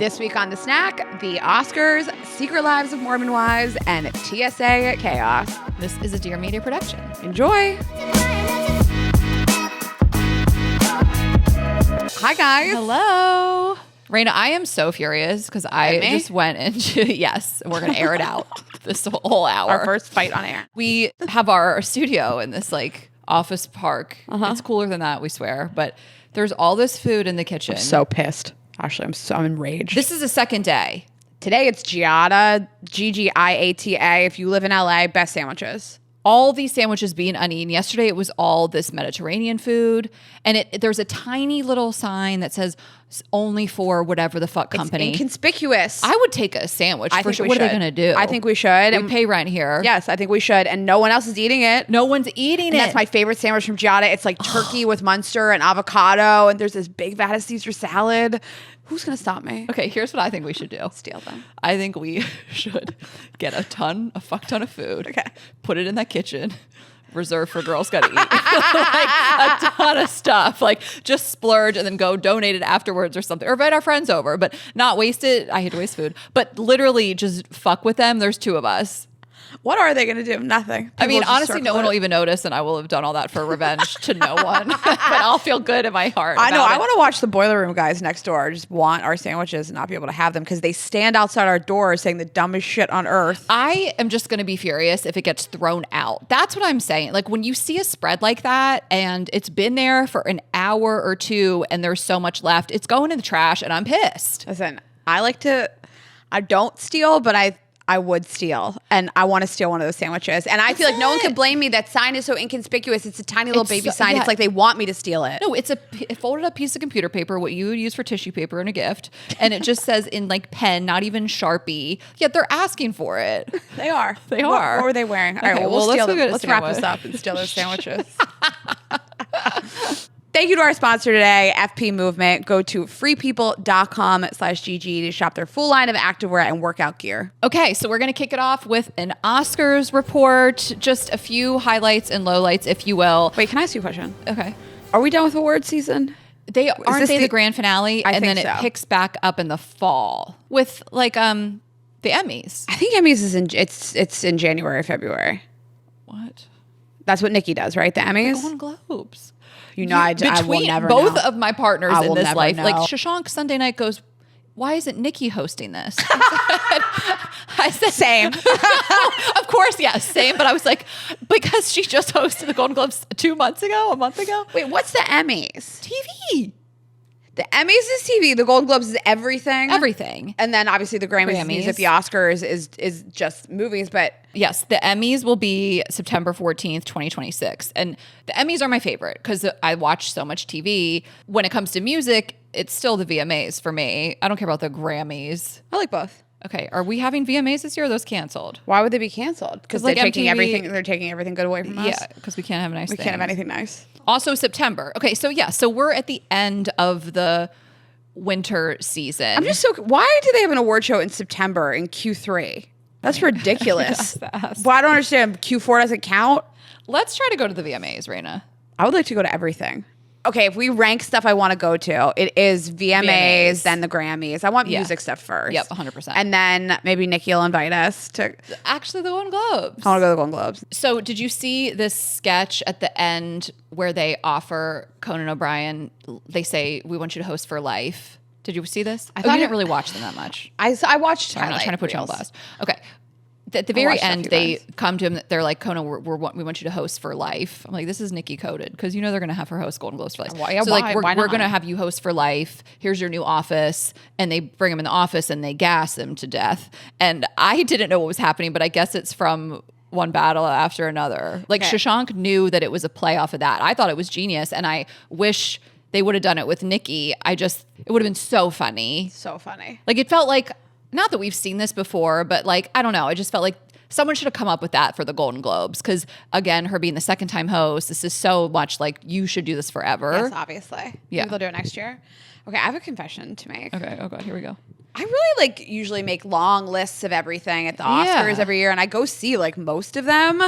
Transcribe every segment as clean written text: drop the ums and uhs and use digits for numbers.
This week on The Snack, the Oscars, Secret Lives of Mormon Wives, and TSA Chaos. This is a Dear Media production. Enjoy. Hi, guys. Hello. Raina, I am so furious because I just went into, yes, we're going to air it out this whole hour. Our first fight on air. We have our studio in this like office park. It's cooler than that, we swear. But there's all this food in the kitchen. I'm so pissed. Actually, I'm enraged. This is the second day. Today it's Giada, Giata. If you live in LA, best sandwiches. All these sandwiches being uneaten. Yesterday it was all this Mediterranean food. And there's a tiny little sign that says only for whatever the fuck company. It's inconspicuous. I would take a sandwich for sure. What are they going to do? I think we should. We pay rent here. Yes, I think we should. And no one else is eating it. No one's eating it. That's my favorite sandwich from Giada. It's like turkey with Munster and avocado. And there's this big vat of Caesar salad. Who's going to stop me? Okay, here's what I think we should do. Steal them. I think we should get a fuck ton of food. Okay. Put it in that kitchen. Reserve for girls gotta eat. Like a ton of stuff. Like just splurge and then go donate it afterwards or something. Or invite our friends over, but not waste it. I hate to waste food. But literally just fuck with them. There's two of us. What are they going to do? Nothing. I mean, honestly, no one will even notice, and I will have done all that for revenge to no one. But I'll feel good in my heart. I know. I want to watch the Boiler Room guys next door just want our sandwiches and not be able to have them because they stand outside our door saying the dumbest shit on earth. I am just going to be furious if it gets thrown out. That's what I'm saying. Like when you see a spread like that and it's been there for an hour or two and there's so much left, it's going in the trash and I'm pissed. Listen, I don't steal, but I would steal, and I want to steal one of those sandwiches. And I feel like no one could blame me. That sign is so inconspicuous. It's a tiny little baby sign. Yeah. It's like they want me to steal it. No, it's a folded up piece of computer paper, what you would use for tissue paper in a gift. And it just says in like pen, not even Sharpie. Yet they're asking for it. They are. They are. What were they wearing? All right, well, we'll steal them. Let's wrap this up and steal those sandwiches. Thank you to our sponsor today, FP Movement. Go to freepeople.com/GG to shop their full line of activewear and workout gear. Okay, so we're going to kick it off with an Oscars report. Just a few highlights and lowlights, if you will. Wait, can I ask you a question? Okay. Are we done with award season? Aren't they the grand finale? I and think then so. It picks back up in the fall with like the Emmys. I think Emmys is it's in January, February. What? That's what Nikki does, right? The Emmys? The Golden Globes. You know, I will never both know. Of my partners in this life, know. like Shashank Sunday night goes, why isn't Nikki hosting this? I said same. Of course, yes, same. But I was like, because she just hosted the Golden Globes a month ago. Wait, what's the Emmys? TV. The Emmys is TV. The Golden Globes is everything. Everything. And then obviously the Grammys. Music. The Oscars is just movies. But yes, the Emmys will be September 14th, 2026. And the Emmys are my favorite because I watch so much TV. When it comes to music, it's still the VMAs for me. I don't care about the Grammys. I like both. Okay, are we having VMAs this year? Or are those canceled? Why would they be canceled? Because like they're taking MTV, everything. They're taking everything good away from us. Yeah, because we can't have We can't have anything nice. Also September. Okay, so we're at the end of the winter season. I'm just so. Why do they have an award show in September in Q3? That's ridiculous. Well, I don't understand. Q4 doesn't count. Let's try to go to the VMAs, Raina. I would like to go to everything. Okay, if we rank stuff I want to go to, it is VMAs, then the Grammys. I want music stuff first. Yep, 100%. And then maybe Nikki will invite us to... Actually, the Golden Globes. I want to go to the Golden Globes. So did you see this sketch at the end where they offer Conan O'Brien, they say, we want you to host for life? Did you see this? You didn't really watch them that much. I watched Sorry, I'm not trying to put you on blast. Okay. At the very end, they come to him. They're like, Conan, we want you to host for life. I'm like, this is Nikki coded because you know they're going to have her host Golden Globes for life. So like, we're going to have you host for life. Here's your new office, and they bring him in the office and they gas him to death. And I didn't know what was happening, but I guess it's from one battle after another. Like Shashank knew that it was a play off of that. I thought it was genius, and I wish they would have done it with Nikki. It would have been so funny. So funny. Like it felt like. Not that we've seen this before, but like, I don't know. I just felt like someone should have come up with that for the Golden Globes. Because again, her being the second time host, this is so much like you should do this forever. Yes, obviously. Yeah. Maybe they'll do it next year. Okay, I have a confession to make. Okay. Oh God, here we go. I really like usually make long lists of everything at the Oscars every year. And I go see like most of them.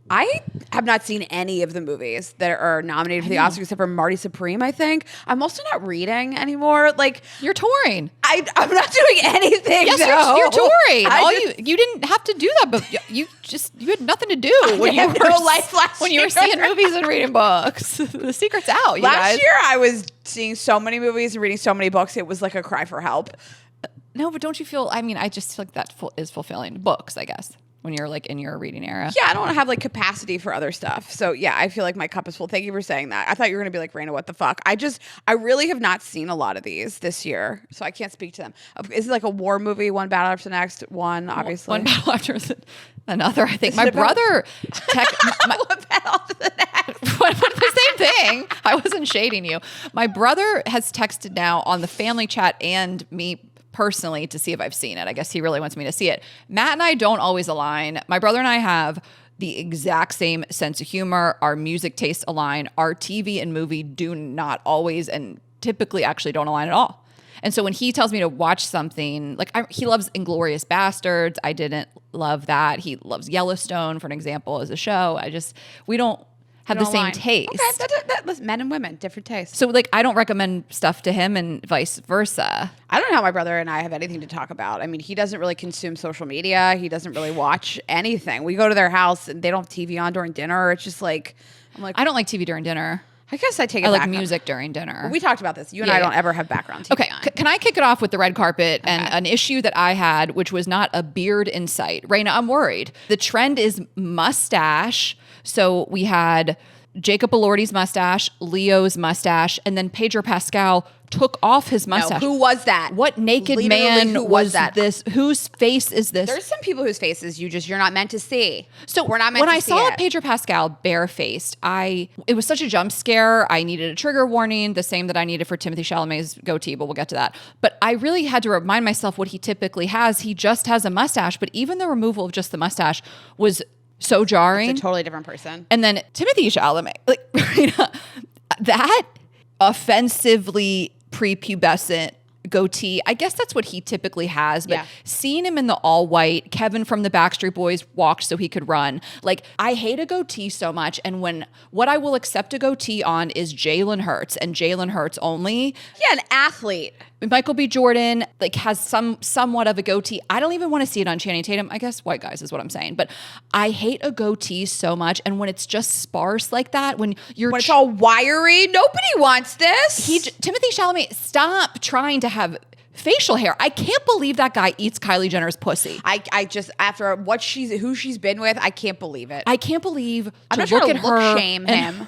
I have not seen any of the movies that are nominated for the Oscars except for Marty Supreme, I think. I'm also not reading anymore. Like, you're touring. I'm not doing anything. Yes, you're touring. You didn't have to do that, but you had nothing to do when you were seeing movies and reading books. The secret's out, you guys. Last year, I was seeing so many movies and reading so many books. It was like a cry for help. No, but don't you feel? I mean, I just feel like that is fulfilling. Books, I guess. When you're like in your reading era. Yeah, I don't have like capacity for other stuff. So yeah, I feel like my cup is full. Thank you for saying that. I thought you were going to be like, Raina, what the fuck? I really have not seen a lot of these this year. So I can't speak to them. Is it like a war movie? One battle after the next? One, obviously. One battle after another, I think. My brother... One battle after the next. The same thing. I wasn't shading you. My brother has texted now on the family chat and me personally to see if I've seen it. I guess he really wants me to see it. Matt and I don't always align. My brother and I have the exact same sense of humor. Our music tastes align. Our TV and movie do not always and typically actually don't align at all. And so when he tells me to watch something, like he loves Inglourious Bastards. I didn't love that. He loves Yellowstone, for an example, as a show. We don't have the same taste. Okay, men and women, different tastes. So like, I don't recommend stuff to him and vice versa. I don't know how my brother and I have anything to talk about. I mean, he doesn't really consume social media. He doesn't really watch anything. We go to their house and they don't have TV on during dinner. It's just like, I'm like, I don't like TV during dinner. I guess I take it I back. like music during dinner. Well, we talked about this. You and I don't ever have background TV Okay, on. can I kick it off with the red carpet and an issue that I had, which was not a beard in sight? Raina, I'm worried. The trend is mustache. So we had Jacob Elordi's mustache, Leo's mustache, and then Pedro Pascal took off his mustache. No, who was that? What naked man was that? This? Whose face is this? There's some people whose faces you're not meant to see. So we're not meant to see when I saw it. Pedro Pascal barefaced, it was such a jump scare. I needed a trigger warning, the same that I needed for Timothée Chalamet's goatee, but we'll get to that. But I really had to remind myself what he typically has. He just has a mustache, but even the removal of just the mustache was so jarring. It's a totally different person. And then Timothée Chalamet, like that offensively prepubescent goatee. I guess that's what he typically has, but seeing him in the all white, Kevin from the Backstreet Boys walked so he could run. Like, I hate a goatee so much. And what I will accept a goatee on is Jalen Hurts and Jalen Hurts only. Yeah, an athlete. Michael B. Jordan like has somewhat of a goatee. I don't even want to see it on Channing Tatum. I guess white guys is what I'm saying. But I hate a goatee so much. And when it's just sparse like that, when it's all wiry, nobody wants this. Timothée Chalamet, stop trying to have facial hair. I can't believe that guy eats Kylie Jenner's pussy. I just, after who she's been with, I can't believe it. I can't believe I'm not trying to look shame him.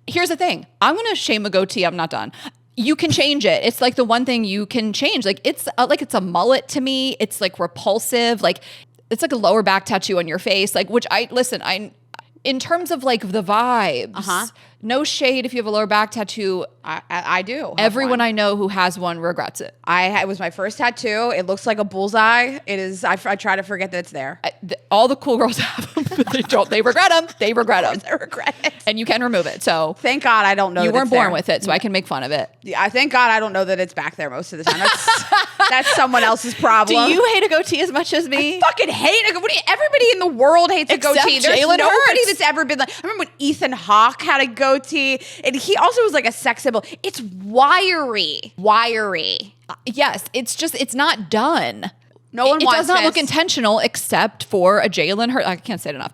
Here's the thing. I'm going to shame a goatee. I'm not done. You can change it. It's like the one thing you can change. Like it's a mullet to me. It's like repulsive. Like it's like a lower back tattoo on your face. Like, which in terms of like the vibes, no shade if you have a lower back tattoo. I do. Everyone I know who has one regrets it. It was my first tattoo. It looks like a bullseye. It is. I try to forget that it's there. All the cool girls have them, but they don't. They regret them. They regret them. I regret it. And you can remove it. So thank God I don't know. You weren't born with it, so I can make fun of it. Yeah, I thank God I don't know that it's back there most of the time. That's someone else's problem. Do you hate a goatee as much as me? I fucking hate a goatee. Everybody in the world hates a goatee. There's nobody that's ever been like. I remember when Ethan Hawke had a goatee, and he also was like a sex symbol. It's wiry. Yes, it's not done. No one wants it does not this. look intentional except for a Jalen Hurts. I can't say it enough.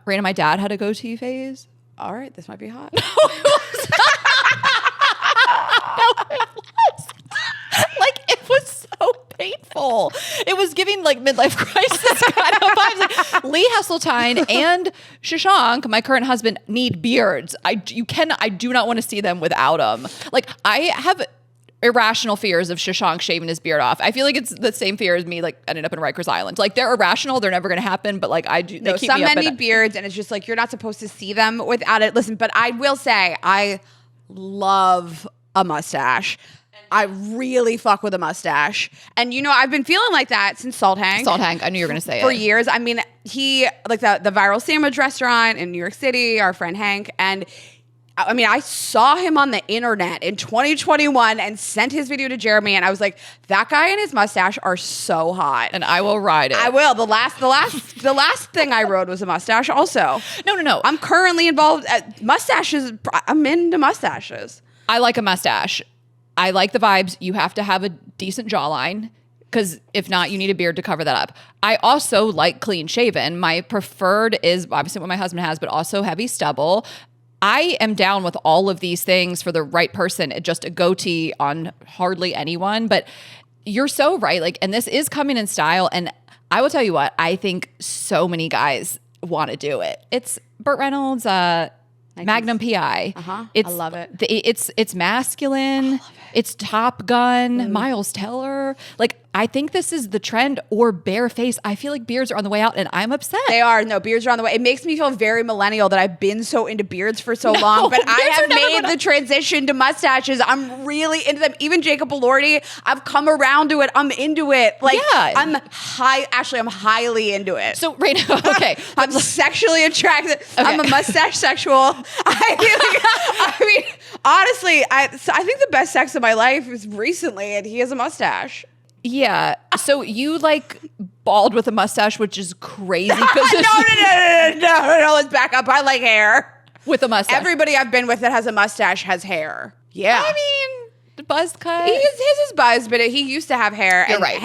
Raina, my dad had a goatee phase. All right, this might be hot. Like, it was so painful. It was giving like midlife crisis kind of vibes. Like Lee Hesseltine and Shashank, my current husband, need beards. I do not want to see them without them. Like, I have irrational fears of Shashank shaving his beard off. I feel like it's the same fear as me like ending up in Rikers Island. Like, they're irrational, they're never going to happen, but like I do. No, some men need beards, and it's just like you're not supposed to see them without it. Listen, but I will say I love a mustache. I really fuck with a mustache. And you know, I've been feeling like that since Salt Hank. I knew you were going to say it. For years. I mean, he, like the viral sandwich restaurant in New York City, our friend Hank, and I mean, I saw him on the internet in 2021 and sent his video to Jeremy, and I was like, that guy and his mustache are so hot. And I will ride it. I will. The last thing I rode was a mustache also. No. I'm currently involved at mustaches. I'm into mustaches. I like a mustache. I like the vibes. You have to have a decent jawline, because if not, you need a beard to cover that up. I also like clean shaven. My preferred is obviously what my husband has, but also heavy stubble. I am down with all of these things for the right person. Just a goatee on hardly anyone. But you're so right. Like, and this is coming in style. And I will tell you what, I think so many guys want to do it. It's Burt Reynolds, Magnum PI. I love it. It's masculine. It's Top Gun, Miles Teller. Like, I think this is the trend, or bare face. I feel like beards are on the way out, and I'm upset. They are. No, beards are on the way. It makes me feel very millennial that I've been so into beards for so long, but I have made the transition to mustaches. I'm really into them. Even Jacob Elordi, I've come around to it. I'm into it. Like, yeah. I'm highly into it. So right now, okay. I'm sexually attracted. Okay. I'm a mustache sexual. I mean, honestly, I think the best sex of my life is recently, and he has a mustache. Yeah. So you like bald with a mustache, which is crazy. No. Let's back up. I like hair with a mustache. Everybody I've been with that has a mustache has hair. Yeah. I mean, the buzz cut. His is buzz, but he used to have hair. You're right.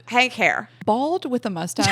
Hank hair. Bald with a mustache.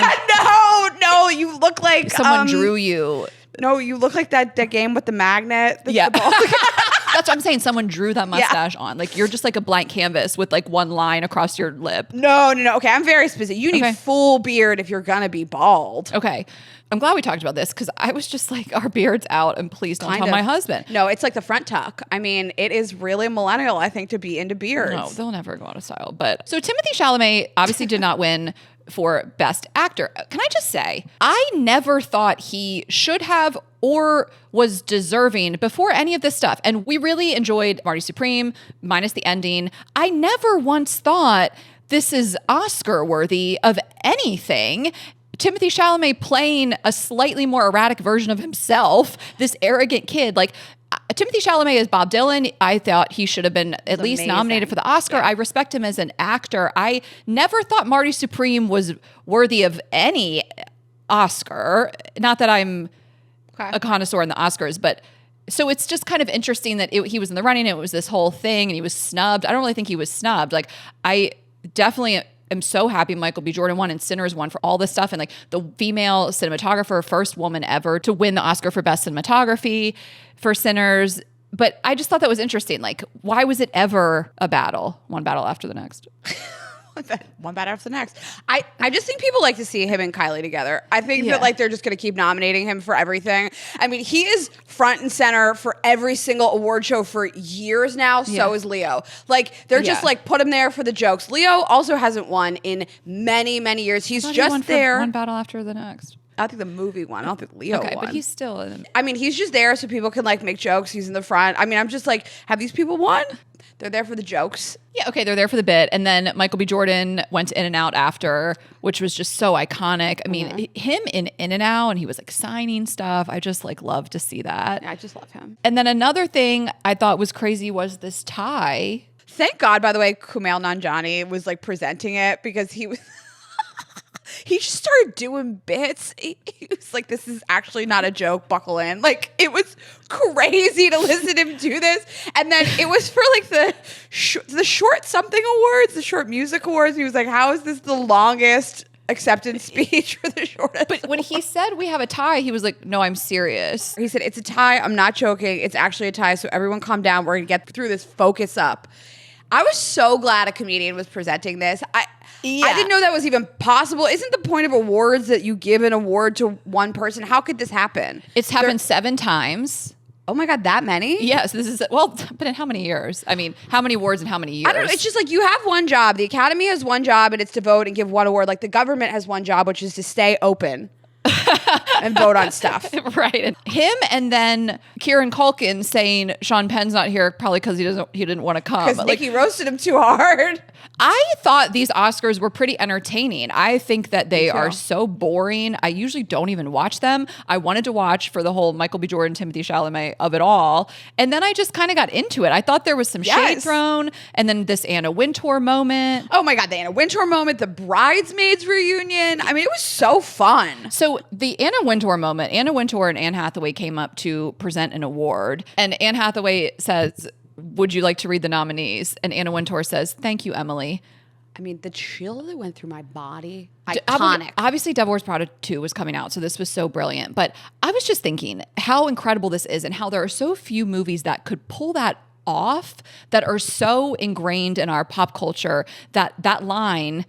No. You look like someone drew you. No, you look like that game with the magnet. Yeah. That's what I'm saying. Someone drew that mustache on. Like, you're just like a blank canvas with like one line across your lip. No. Okay, I'm very specific. You need full beard if you're gonna be bald. Okay. I'm glad we talked about this, because I was just like, our beard's out, and please don't tell my husband. No, it's like the front tuck. I mean, it is really millennial, I think, to be into beards. No, they'll never go out of style. But so Timothée Chalamet obviously did not win for Best Actor. Can I just say, I never thought he should have or was deserving before any of this stuff. And we really enjoyed Marty Supreme, minus the ending. I never once thought this is Oscar worthy of anything. Timothée Chalamet playing a slightly more erratic version of himself, this arrogant kid. Like, Timothée Chalamet as Bob Dylan, I thought he should have been at least nominated for the Oscar. Yeah. I respect him as an actor. I never thought Marty Supreme was worthy of any Oscar. Not that I'm a connoisseur in the Oscars, but so it's just kind of interesting that he was in the running. It was this whole thing, and he was snubbed. I don't really think he was snubbed. Like, I definitely am so happy Michael B. Jordan won and Sinners won for all this stuff. And like, the female cinematographer, first woman ever to win the Oscar for Best Cinematography for Sinners. But I just thought that was interesting. Like, why was it ever a battle? One battle after the next. One battle after the next. I just think people like to see him and Kylie together. I think that like they're just going to keep nominating him for everything. I mean, he is front and center for every single award show for years now. So is Leo. Like, they're just like, put him there for the jokes. Leo also hasn't won in many, many years. He's just there. One battle after the next. I think the movie won. I don't think Leo won. But he's still in. I mean, he's just there so people can like make jokes. He's in the front. I mean, I'm just like, have these people won? They're there for the jokes. Yeah, okay, they're there for the bit. And then Michael B. Jordan went to In-N-Out after, which was just so iconic. I mean, him in In-N-Out, and he was like signing stuff. I just like love to see that. Yeah, I just love him. And then another thing I thought was crazy was this tie. Thank God, by the way, Kumail Nanjiani was like presenting it, because he was... He just started doing bits. He was like, this is actually not a joke, buckle in. Like, it was crazy to listen to him do this. And then it was for like the short something awards, the short music awards. He was like, how is this the longest acceptance speech for the shortest? But when he said we have a tie, he was like, no, I'm serious. He said, it's a tie. I'm not joking. It's actually a tie. So everyone calm down. We're going to get through this. Focus up. I was so glad a comedian was presenting this. I didn't know that was even possible. Isn't the point of awards that you give an award to one person? How could this happen? It's happened 7 times. Oh my God, that many? Yes, this is, well, but in how many years? I mean, how many awards in how many years? I don't know. It's just like, you have one job. The Academy has one job, and it's to vote and give one award. Like, the government has one job, which is to stay open and vote on stuff. Right. Him, and then Kieran Culkin saying Sean Penn's not here probably because he didn't want to come. Because Nikki roasted him too hard. I thought these Oscars were pretty entertaining. I think that they are so boring. I usually don't even watch them. I wanted to watch for the whole Michael B. Jordan, Timothée Chalamet of it all. And then I just kind of got into it. I thought there was some shade thrown. And then this Anna Wintour moment. Oh my God, the Anna Wintour moment, the Bridesmaids reunion. I mean, it was so fun. So the Anna Wintour moment, Anna Wintour and Anne Hathaway came up to present an award. And Anne Hathaway says, would you like to read the nominees? And Anna Wintour says, thank you, Emily. I mean, the chill that went through my body, iconic. Obviously, Devil Wears Prada 2 was coming out, so this was so brilliant. But I was just thinking how incredible this is and how there are so few movies that could pull that off, that are so ingrained in our pop culture, that line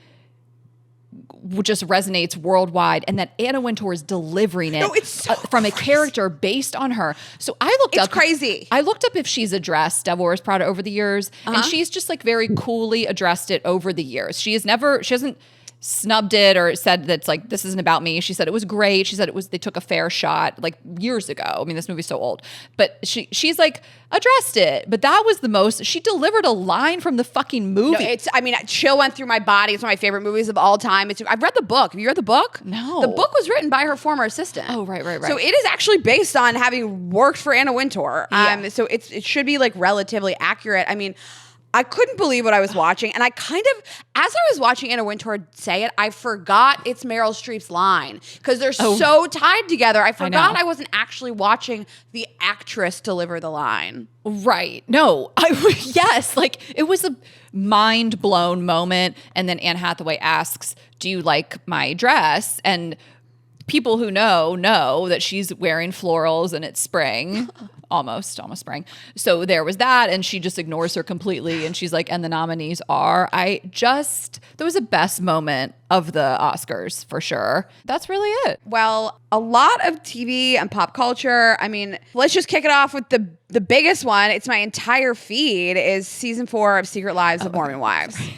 just resonates worldwide, and that Anna Wintour is delivering it from a character based on her. So I looked up. It's crazy. I looked up if she's addressed Devil Wears Prada over the years, and she's just like very coolly addressed it over the years. She hasn't snubbed it or said that's like, this isn't about me. She said it was great. She said they took a fair shot like years ago. I mean, this movie's so old, but she's like addressed it. But that was the most, she delivered a line from the fucking movie. No, chill went through my body. It's one of my favorite movies of all time. I've read the book. Have you read the book? No. The book was written by her former assistant. Oh, right. So it is actually based on having worked for Anna Wintour. Yeah. So it should be like relatively accurate. I mean, I couldn't believe what I was watching. And I kind of, as I was watching Anna Wintour say it, I forgot it's Meryl Streep's line because they're so tied together. I forgot I wasn't actually watching the actress deliver the line. Right. No, yes. Like it was a mind blown moment. And then Anne Hathaway asks, do you like my dress? And people who know that she's wearing florals and it's spring. Almost spring. So there was that, and she just ignores her completely, and she's like, and the nominees are, that was the best moment of the Oscars, for sure. That's really it. Well, a lot of TV and pop culture. I mean, let's just kick it off with the biggest one. It's my entire feed is season 4 of Secret Lives of Mormon Wives. You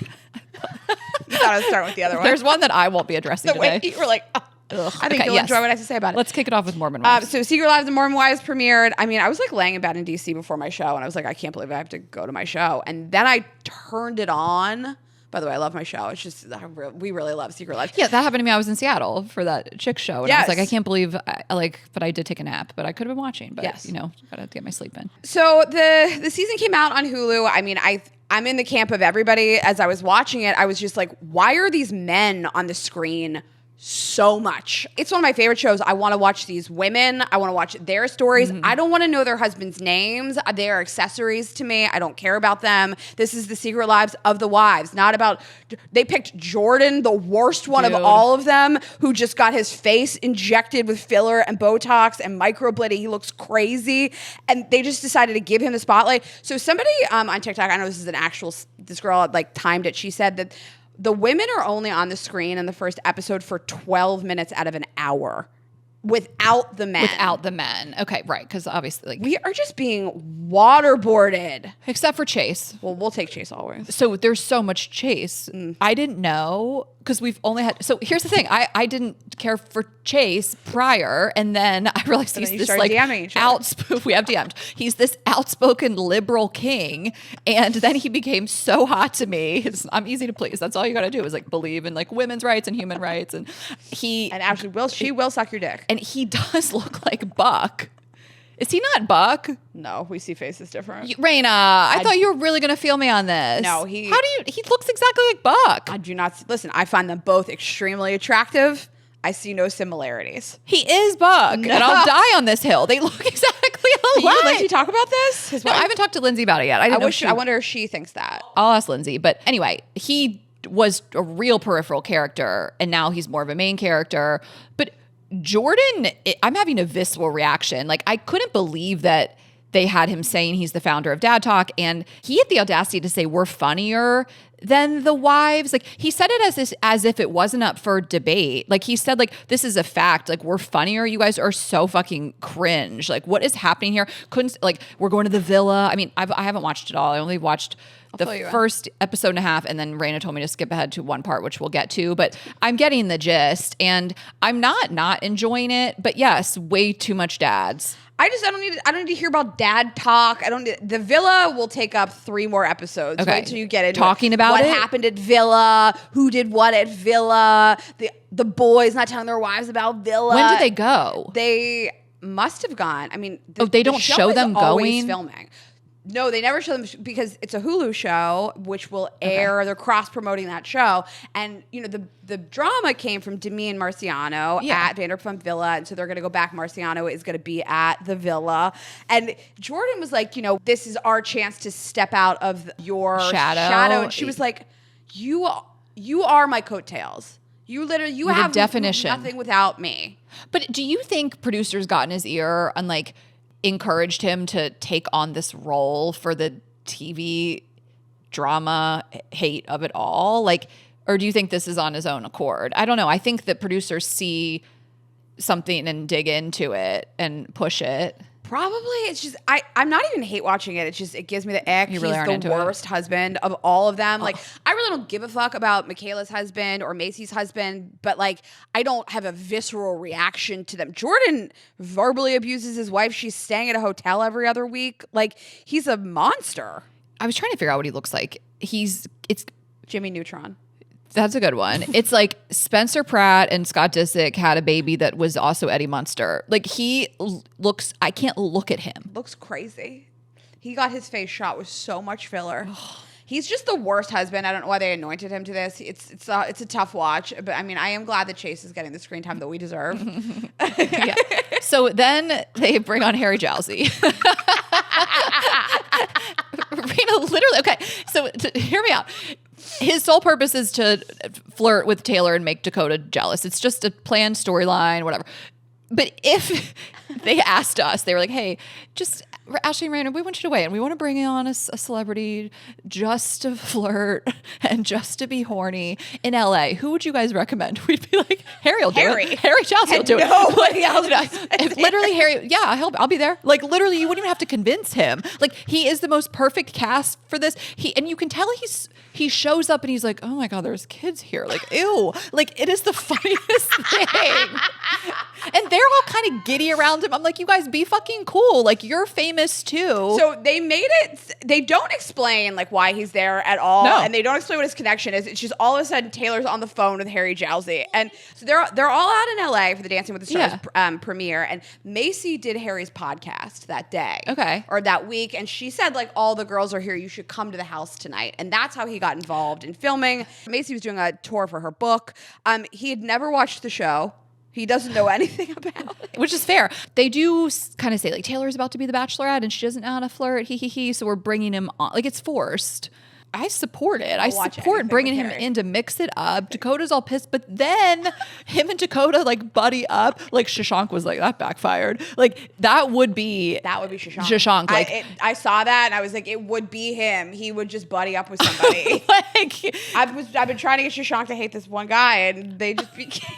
thought I would start with the other one. There's one that I won't be addressing today. You were like, ugh. I think you'll enjoy what I have to say about it. Let's kick it off with Mormon Wives. So Secret Lives of Mormon Wives premiered. I mean, I was like laying in bed in DC before my show, and I was like, I can't believe I have to go to my show. And then I turned it on. By the way, I love my show. It's just, we really love Secret Lives. Yeah, that happened to me. I was in Seattle for that chick show. And I was like, I can't believe, but I did take a nap, but I could have been watching. But, gotta get my sleep in. So the season came out on Hulu. I mean, I'm in the camp of everybody. As I was watching it, I was just like, why are these men on the screen so much? It's one of my favorite shows. I want to watch these women. I want to watch their stories. I don't want to know their husbands' names. They are accessories to me. I don't care about them. This is the Secret Lives of the Wives, not about. They picked Jordan, the worst one of all of them, who just got his face injected with filler and Botox and microblading. He looks crazy, and they just decided to give him the spotlight. So somebody on TikTok, I know this girl like timed it. She said that the women are only on the screen in the first episode for 12 minutes out of an hour without the men. Okay, right. Because obviously, we are just being waterboarded. Except for Chase. Well, we'll take Chase always. So there's so much Chase. I didn't know because we've only had. So here's the thing. I didn't care for Chase prior, and then I realized he's this like outspoken. We have DM'd. He's this outspoken liberal king, and then he became so hot to me. I'm easy to please. That's all you got to do is like believe in like women's rights and human rights, and actually she will suck your dick, and he does look like Buck. Is he not Buck? No, we see faces different. Raina, I thought you were really going to feel me on this. No, he looks exactly like Buck. I do not. Listen, I find them both extremely attractive. I see no similarities. He is Buck, and I'll die on this hill. They look exactly alike. Did you and Lindsay talk about this? No, I haven't talked to Lindsay about it yet. I wonder if she thinks that. I'll ask Lindsay. But anyway, he was a real peripheral character, and now he's more of a main character. But Jordan, I'm having a visceral reaction. Like, I couldn't believe that they had him saying he's the founder of Dad Talk, and he had the audacity to say we're funnier than the wives. Like, he said it as if it wasn't up for debate. Like, he said, like, this is a fact. Like, we're funnier. You guys are so fucking cringe. Like, what is happening here? We're going to the villa. I mean, I haven't watched it all. I only watched the first episode and a half, and then Raina told me to skip ahead to one part, which we'll get to. But I'm getting the gist, and I'm not enjoying it. But yes, way too much dads. I don't need to hear about dad talk. The Villa will take up 3 more episodes. Okay. Wait till you get into talking about what happened at Villa, who did what at Villa, the boys not telling their wives about Villa. When did they go? They must have gone. I mean, they don't show them going? Filming. No, they never show them because it's a Hulu show, which will air. Okay. They're cross-promoting that show. And, the drama came from Demi and Marciano at Vanderpump Villa. And so they're going to go back. Marciano is going to be at the Villa. And Jordan was like, this is our chance to step out of your shadow. And she was like, you are my coattails. You have definition. Nothing without me. But do you think producers got in his ear and encouraged him to take on this role for the TV drama hate of it all? Or do you think this is on his own accord? I don't know. I think that producers see something and dig into it and push it. Probably. It's just, I'm not even hate watching it. It's just, it gives me the ick. You really He's the worst husband of all of them. I really don't give a fuck about Michaela's husband or Macy's husband, but I don't have a visceral reaction to them. Jordan verbally abuses his wife. She's staying at a hotel every other week. He's a monster. I was trying to figure out what he looks like. It's Jimmy Neutron. That's a good one. It's Spencer Pratt and Scott Disick had a baby that was also Eddie Munster. He looks, I can't look at him. Looks crazy. He got his face shot with so much filler. He's just the worst husband. I don't know why they anointed him to this. It's a tough watch, but I mean, I am glad that Chase is getting the screen time that we deserve. Yeah. So then they bring on Harry Jowsey. Literally, okay. So hear me out. His sole purpose is to flirt with Taylor and make Dakota jealous. It's just a planned storyline, whatever. But if they asked us, they were like, hey, just Ashley and Rainer, we want you to wait, and we want to bring on a celebrity just to flirt and just to be horny in LA. Who would you guys recommend? We'd be like, Harry will do it. Harry Jowsey will do it. Nobody else. Literally, Harry, yeah, I'll be there. Literally, you wouldn't even have to convince him. He is the most perfect cast for this. And you can tell he shows up and he's like, oh my God, there's kids here. Ew. It is the funniest thing. And they're all kind of giddy around him. I'm like, you guys be fucking cool. You're famous too. So they made it, they don't explain why he's there at all. No. And they don't explain what his connection is. It's just all of a sudden Taylor's on the phone with Harry Jowsey. And so they're all out in LA for the Dancing with the Stars premiere. And Macy did Harry's podcast that day. Okay. Or that week. And she said all the girls are here. You should come to the house tonight. And that's how he got involved in filming. Macy was doing a tour for her book. He had never watched the show. He doesn't know anything about it. Which is fair. They do kind of say, Taylor's about to be the Bachelorette and she doesn't know how to flirt, so we're bringing him on. It's forced. I support it. I support bringing him in to mix it up. Dakota's all pissed, but then him and Dakota buddy up. Shashank was that backfired. That would be Shashank. Shashank. I saw that and I was like, it would be him. He would just buddy up with somebody. I've been trying to get Shashank to hate this one guy, and they just became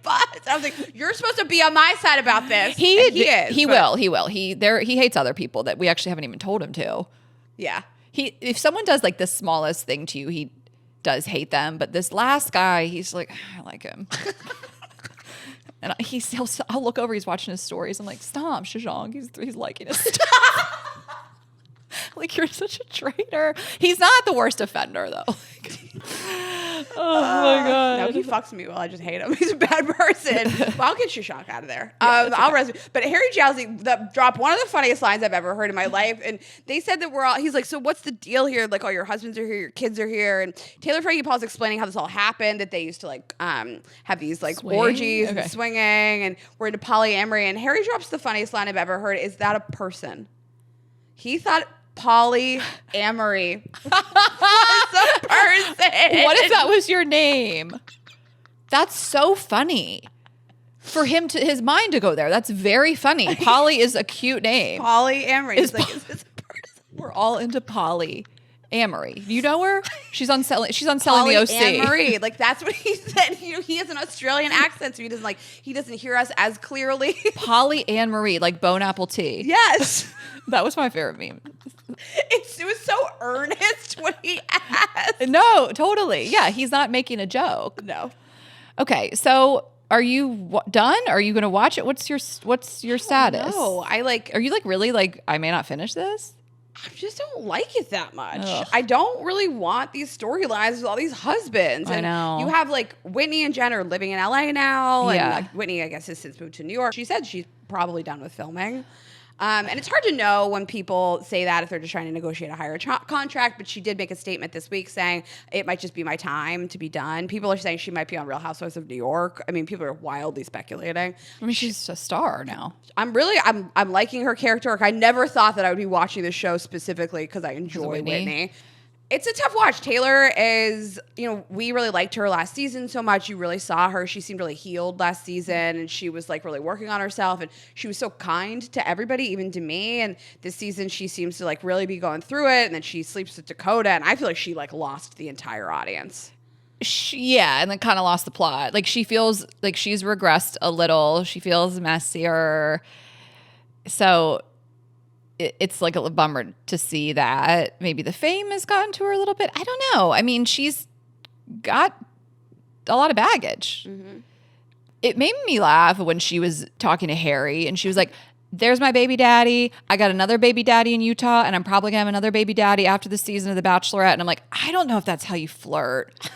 buds. I was like, you're supposed to be on my side about this. He is. He will. He hates other people that we actually haven't even told him to. Yeah. If someone does the smallest thing to you, he does hate them. But this last guy, he's like, I like him. And I'll look over, he's watching his stories. I'm like, stop, Shashank. He's liking his stuff. You're such a traitor. He's not the worst offender, though. Oh my God. No, he fucks me well. I just hate him. He's a bad person. Well, I'll get Shashank out of there. I'll rescue. But Harry Jowsey dropped one of the funniest lines I've ever heard in my life. And they said that he's like, so what's the deal here? All your husbands are here, your kids are here. And Taylor Frankie Paul's explaining how this all happened, that they used to have these orgies and swinging, and we're into polyamory. And Harry drops the funniest line I've ever heard. Is that a person? He thought polyamory was a person. What if that was your name? That's so funny. For his mind to go there. That's very funny. Polly is a cute name. Polyamory. Is this a person? We're all into polyamory. You know her? She's on selling the OC. Polyamory. That's what he said. He has an Australian accent, so he doesn't hear us as clearly. Polyamory, like bone apple tea. Yes. That was my favorite meme. It was so earnest when he asked. No, totally. Yeah, he's not making a joke. No. Okay, so are you done? Are you going to watch it? What's your status? No, Are you like really like I may not finish this? I just don't like it that much. Ugh. I don't really want these storylines with all these husbands. I know. You have like Whitney and Jen are living in LA now. Yeah. And like, Whitney, I guess, has since moved to New York. She said she's probably done with filming. And it's hard to know when people say that if they're just trying to negotiate a higher contract. But she did make a statement this week saying it might just be my time to be done. People are saying she might be on Real Housewives of New York. I mean, people are wildly speculating. I mean, she's a star now. I'm liking her character. I never thought that I would be watching this show specifically because I enjoy Whitney. It's a tough watch. Taylor is, we really liked her last season so much. You really saw her. She seemed really healed last season, and she was like really working on herself, and she was so kind to everybody, even to me. And this season, she seems to like really be going through it, and then she sleeps with Dakota, and I feel like she like lost the entire audience. And then kind of lost the plot. Like she feels like she's regressed a little. She feels messier. So it's like a bummer to see that. Maybe the fame has gotten to her a little bit. I don't know. I mean, she's got a lot of baggage. Mm-hmm. It made me laugh when she was talking to Harry and she was like, there's my baby daddy. I got another baby daddy in Utah and I'm probably going to have another baby daddy after the season of The Bachelorette. And I'm like, I don't know if that's how you flirt.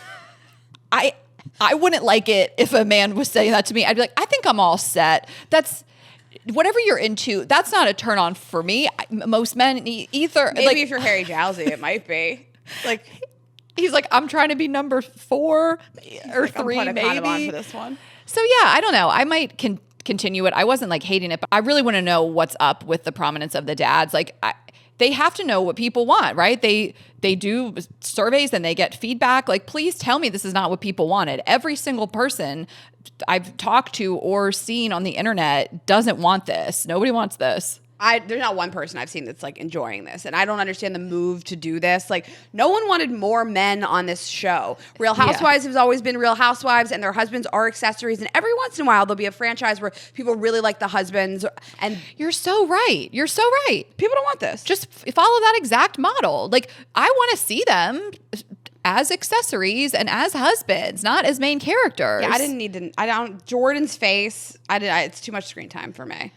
I wouldn't like it if a man was saying that to me. I'd be like, I think I'm all set. That's whatever you're into, that's not a turn on for me. Most men either. Maybe like, if you're Harry Jowsey, it might be. Like he's like, I'm trying to be number 4 or like, 3, maybe. Kind of on for this one. So yeah, I don't know. I might continue it. I wasn't like hating it, but I really want to know what's up with the prominence of the dads. Like they have to know what people want, right? They do surveys and they get feedback. Like, please tell me this is not what people wanted. Every single person I've talked to or seen on the internet doesn't want this. Nobody wants this. There's not one person I've seen that's like enjoying this, and I don't understand the move to do this. Like, no one wanted more men on this show. Real Housewives has always been Real Housewives, and their husbands are accessories. And every once in a while, there'll be a franchise where people really like the husbands. And you're so right. You're so right. People don't want this. Just follow that exact model. Like, I want to see them as accessories and as husbands, not as main characters. Yeah, I didn't need to. Jordan's face. It's too much screen time for me.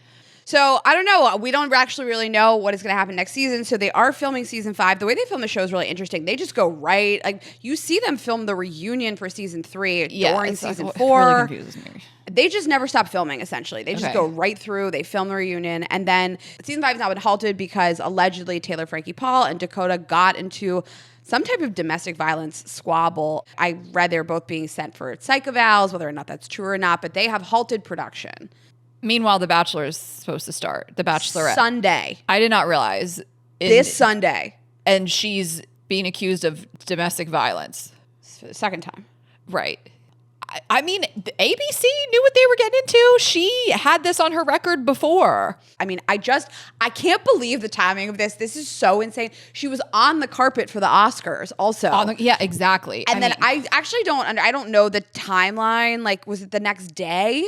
So I don't know. We don't actually really know what is going to happen next season. So they are filming season 5. The way they film the show is really interesting. They just go right. Like you see them film the reunion for season 3 during season 4. Really confuses me. They just never stop filming. Essentially, they just go right through. They film the reunion, and then season 5 has now been halted because allegedly Taylor, Frankie Paul, and Dakota got into some type of domestic violence squabble. I read they were both being sent for psych evals, whether or not that's true or not. But they have halted production. Meanwhile, The Bachelor is supposed to start. The Bachelorette. Sunday. I did not realize. This Sunday. And she's being accused of domestic violence. For the second time. Right. I mean, the ABC knew what they were getting into. She had this on her record before. I mean, I can't believe the timing of this. This is so insane. She was on the carpet for the Oscars also. Yeah, exactly. And I actually I don't know the timeline. Like, was it the next day?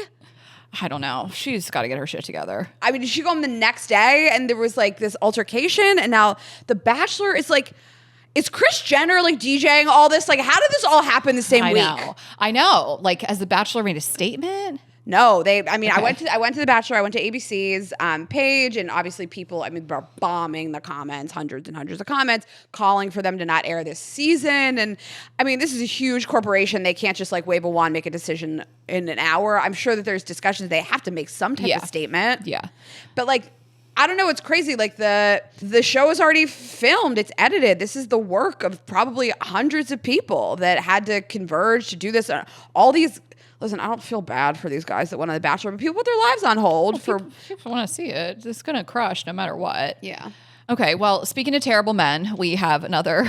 I don't know. She's got to get her shit together. I mean, did she go home the next day and there was like this altercation and now The Bachelor is like, is Kris Jenner like DJing all this? Like, how did this all happen the same week? I know. Like, has The Bachelor made a statement? No, I went to The Bachelor. I went to ABC's page, and obviously people, were bombing the comments, hundreds and hundreds of comments, calling for them to not air this season. And this is a huge corporation. They can't just like wave a wand, make a decision in an hour. I'm sure that there's discussions. They have to make some type of statement. Yeah. But like, I don't know. It's crazy. Like the show is already filmed. It's edited. This is the work of probably hundreds of people that had to converge to do this. All these. Listen, I don't feel bad for these guys that went on The Bachelor, but people put their lives on hold people want to see it. It's going to crush no matter what. Yeah. Okay, well, speaking of terrible men, we have another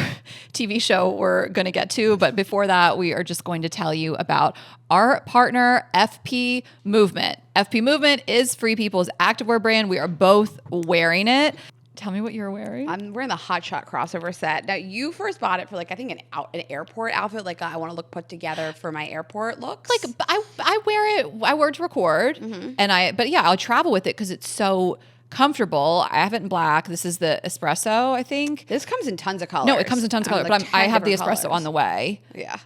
TV show we're going to get to. But before that, we are just going to tell you about our partner, FP Movement. FP Movement is Free People's activewear brand. We are both wearing it. Tell me what you're wearing. I'm wearing the Hot Shot crossover set. Now, you first bought it for like, I think an airport outfit. Like, I want to look put together for my airport looks. Like, I wear it. I wear it to record. Mm-hmm. But yeah, I'll travel with it because it's so comfortable. I have it in black. This is the espresso, I think. This comes in tons of colors. No, it comes in tons of colors. But I have the espresso on the way. Yeah.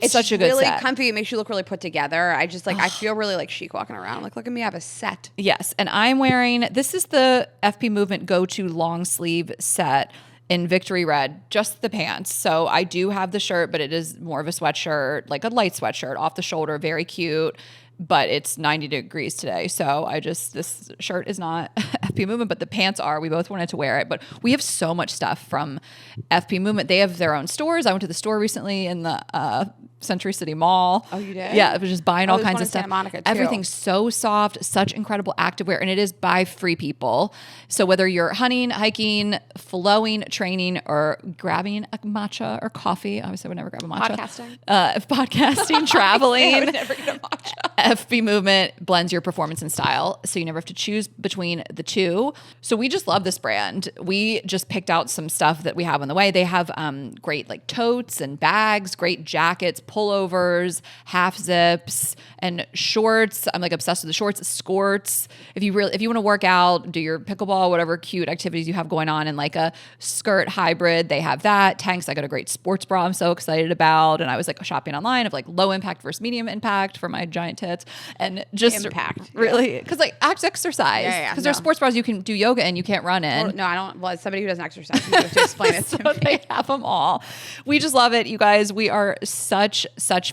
It's such a good really set. comfy. It makes you look really put together. I just I feel really like chic walking around. Like, look at me, I have a set. Yes. And I'm wearing, this is the FP Movement go-to long sleeve set in Victory Red, just the pants. So I do have the shirt, but it is more of a sweatshirt, like a light sweatshirt off the shoulder, very cute. But it's 90 degrees today. So this shirt is not FP Movement, but the pants are. We both wanted to wear it. But we have so much stuff from FP Movement. They have their own stores. I went to the store recently in the Century City Mall. Oh, you did? Yeah, I was just buying all kinds of stuff. Santa Monica, too. Everything's so soft, such incredible activewear, and it is by free people. So whether you're hunting, hiking, flowing, training, or grabbing a matcha or coffee, obviously I would never grab a matcha. Podcasting, traveling. I would never get a matcha. FB Movement blends your performance and style, so you never have to choose between the two. So we just love this brand. We just picked out some stuff that we have on the way. They have great like totes and bags, great jackets, pullovers, half zips, and shorts. I'm like obsessed with the shorts, skirts. If you want to work out, do your pickleball, whatever cute activities you have going on, and like a skirt hybrid, they have that. Tanks, I got a great sports bra I'm so excited about, and I was like shopping online of like low impact versus medium impact for my giant tits. And just impact, really, because like exercise, because there's sports bras you can do yoga and you can't run in. No, I don't. Well, as somebody who doesn't exercise, you have to explain it to me. They have them all. We just love it, you guys. We are such